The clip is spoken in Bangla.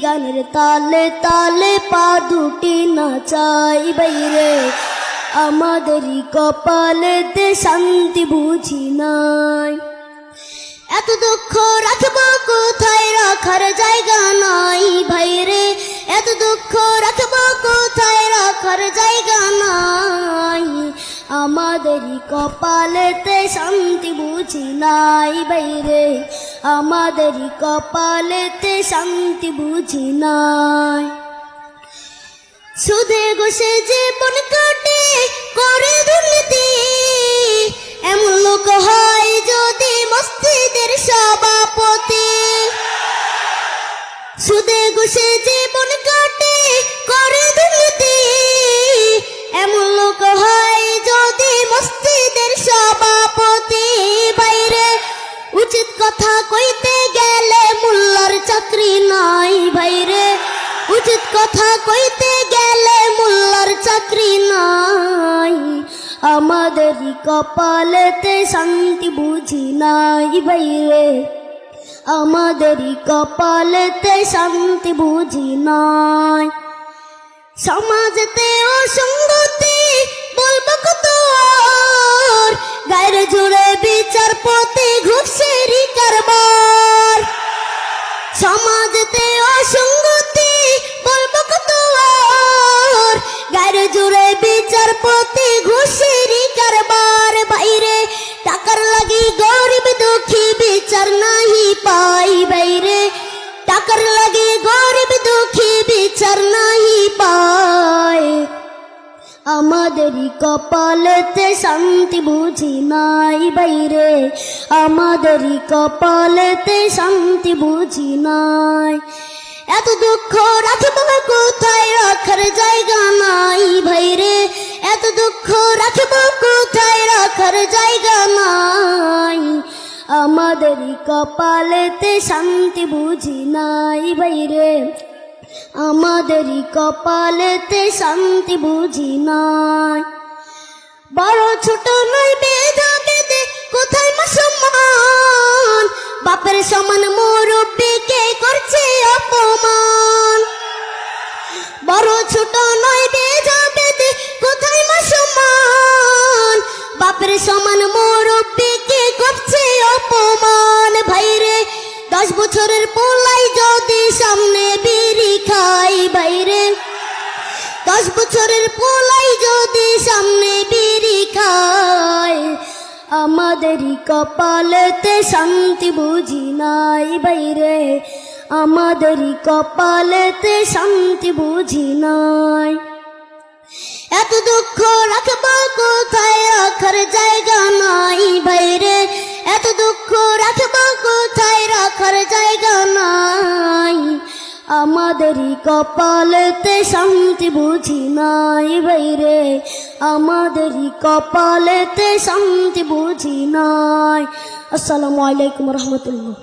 গানের তালে তালে পা দুটি নাচাই বাইরে, আমাদেরই কপালেতে শান্তি বুঝি নাই। এত দুঃখ রাখবো কোথায়, রাখার জায়গা নাই ভাইরে, এত দুঃখ রাখবো কোথায়, রাখার জায়গা নাই। আমাদেরই কপালেতে শান্তি বুঝি নাই বাইরে, আমাদেরই কপালেতে শান্তি বুঝি নাই। সুদে ঘুষে জীবন কাটে করে দুর্নীতি, এমন লোক হয় যদি মসজিদের সভাপতি। সুদে ঘুষে জীবন কাটে করে দুর্নীতি, এমন লোক হয় যদি মসজিদের সভাপতি। বাইরে উচিত কথা কইতে গেলে মোল্লার চাকরি নাই ভাইরে, উচিত কথা কইতে গেলে মোল্লার চাকরি নাই। আমাদেরই কপালেতে শান্তি বুঝি নাই বাইরে, আমাদেরই কপালেতে শান্তি বুঝি নাই। সমাজেতে অসঙ্গতি বলবো কত আর, গায়ের জুড়ে বিচারপতি ঘুষেরই কারবার। সমাজেতে অসঙ্গতি বলবো কত আর, গায়ের জুড়ে বিচারপতি ঘুষেরই কারবার। বাইরে টাকার লাগি গরিব দুঃখী বিচার নাহি পাই বাইরে, টাকার লাগি গরিব দুঃখী বিচার নাহি পায়। আমাদেরই কপালেতে শান্তি বুঝি নাই বাইরে, আমাদেরই কপালেতে শান্তি বুঝি নাই। এত দুঃখ রাখবো কোথায়, রাখার জায়গা নাই ভাইরে, এত দুঃখ রাখবো কোথায়, রাখার জায়গা নাই। আমাদেরই কপালেতে শান্তি বুঝি নাই বাইরে, আমাদেরই কপালেতে শান্তি বুঝি নাই। বড় ছোট নয় বেধা বেদে কোথায় মুসলমান, বাপের সমান মুরব্বিকে করছে অপমান। বড় ছোট নয় বেধা বেদে কোথায় মুসলমান, বাপের সমান মুরব্বিকে করছে অপমান। ভাইরে 10 বছরের পোলাই যদি সামনে বিড়ি খাই বাইরে, 10 বছরের পোলাই যদি সামনে বিড়ি খায়। আমাদেরই কপালেতে শান্তি বুঝি নাই বাইরে, আমাদেরই কপালেতে শান্তি বুঝি নাই। এত দুঃখ রাখবো কোথায়, রাখার জায়গা নাই বাইরে, এত দুঃখ রাখবো কোথায়, রাখার জায়গা নাই। আমাদেরই কপালেতে শান্তি বুঝি নাই বাইরে, আমাদেরই কপালেতে শান্তি বুঝি নাই। আসসালামু আলাইকুম রহমতুল্লাহ।